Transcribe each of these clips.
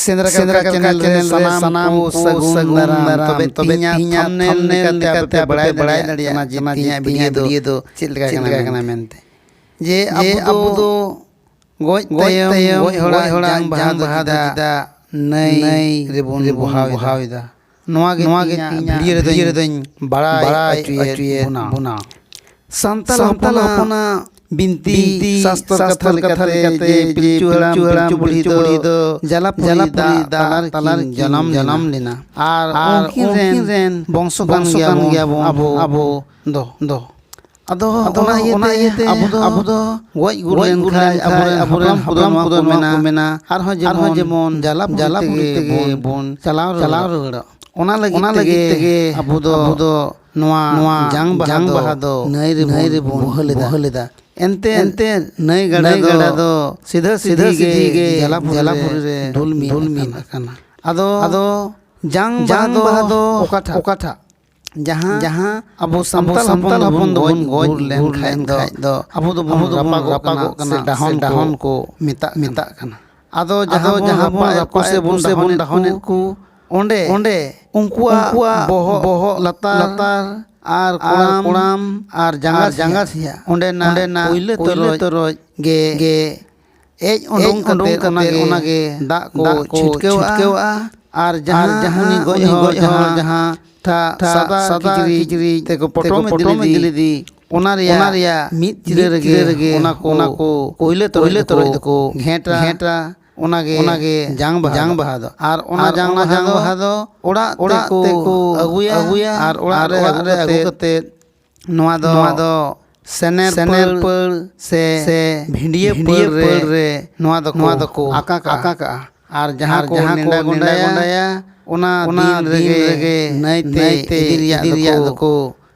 Shendra channel रे सनाम को सगुन दाराम तबे तिहिया थंबनेल लेकाते बड़ाय दाड़ियागना जे तिहिया वीडियो दो चेद लेका काना मेनते जे अब दो गoj तयम गoj हड़ा जांग बहा दा नई रेबोन बहावेदा नोआ गे वीडियो रे दोñ बड़ाय अचुए बुना संताल हपना बिनती शास्त्र कथा लेकाते पिलचु हड़ाम बुढ़ी दो जलापुरी तालार जन्म लेना आर उनकिन रेन बंश कान गया अबो दो अदो ओना इयते अबो दो गoj गुरेन खाय अबोरेन हपलाम को मेना आरहो जेमन जलापुरी बन चलाव रुगड़ ओना लगी तेगे अबो दो नोआ जांग बहा दो नई रे बन बहलेदा एंते नई गड़ा दो सीधा गे जलापुरी रे दुलमी काना अदो जांग बहा दो ओकाठा जहाँ अब संताल हपन दो गoj लेन खाय दो अबो दो रापागो काना डाहन को मेता काना अदो जहाँ पाको से बन डाहन को ओंडे उनकुआ बोहो लतार आर कोड़ाम आर जंगा सिया ओंडे ना उइले तरोज गे एज ओंडों कते दा को छिटकेवा आर जहाँ गoj जहाँ सदा किचरी ते को पटो में दिली ओना रिया मित चिरे रगे ओना को कोइले तरोज को घेटा ओनागे जांग बहा दो आर ओना जांग बहा दो ओड़ा ते को अगुया आर ओड़ा रे अगु कते नोआ दो सेनेल पर से भिंडिये पर रे नोआ दो को आका का आर जहाँ को नेंडा गुंडाया ओना दिन रगे नईते इदिरिया दो को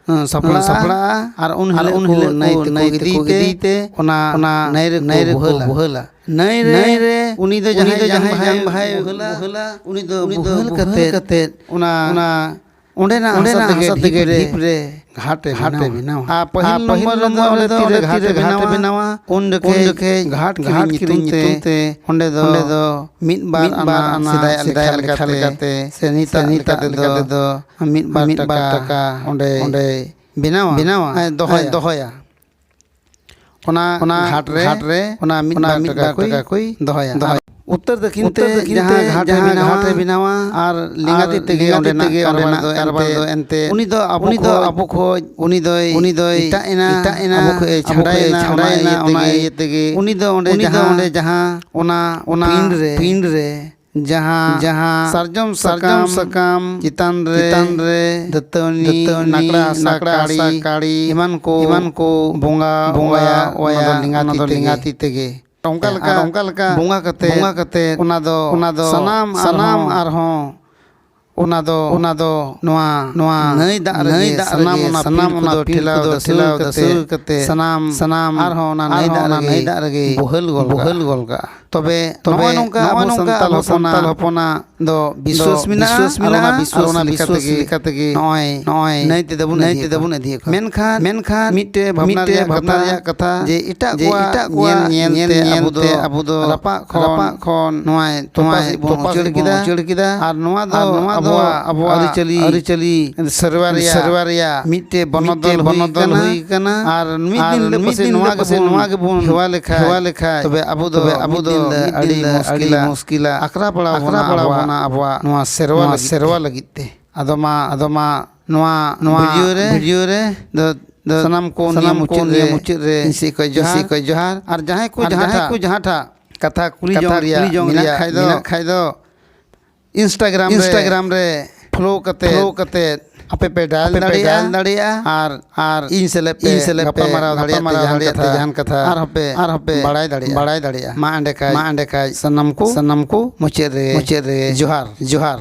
सपड़ा आर उन हिले नईते को इदीते ओना नई रे बहला नई रे उनी दो जहां भाई बहला उनी दो बहल कते ओना ओंडे ना तगे रे घाटे बनावा आ पहिल नंबर रे तीरे घाटे बनावा उन देखे घाट किरिते ओंडे दो मिट बार आना सिदाय लेकाते से नीता दो मिट बार टका ओंडे बनावा दोहया ओना घाट रे ओना मिट टका कोई दोहया उत्तर दक्षिण ते जहां घाट रे बनावा आर लिंगाती तेगे ओंडे दो एंते उनी दो अबो खोज उनी दो इटा एना अबो खोज छाड़ायना ओना तेगे उनी दो ओंडे जहां ओना पिंड रे जहां सरजम सकाम चितान रे दतनी नाकड़ा काड़ी इमान को बोंगा ओया लिंगाती तेगे टोंका लका बोंगा कते ओना दो सनाम आरहों ओना दो नोआ नई दा सनाम ओना ठिलाव कते सनाम आरहों ओना नई दा रगे बहल गोल का तबे नोंका संताल हपना दो विश्वास मिना ओना विश्वास लेकाते नय नईते दबुन अधिक मेनखान मिटे भावना या कथा जे इटा को नेलते अबो दो रापा खन नय तोपा किदा आर नोआ दो अबो अरिचली सरवारिया मिटे बनदल हुई कना आर मिट दिन नोआ के बोन हेवा लेखा तबे अबो दो अड़ी मुश्किला आकरा पड़ा अबवा नोआ सेरवा लगिते अदमा नोआ वीडियो रे द सनाम को नियम मुचित रे इसी को जोहार और जहां को जहां कथा कुली जोंग रिया खाय दो इंस्टाग्राम रे फॉलो कते आपे पे डाल दाड़िया आर इन से पे माराव दाड़िया जहान कथा आर हपे बड़ाय दाड़िया मा अंडे काय सनम को मुचे रे जोहार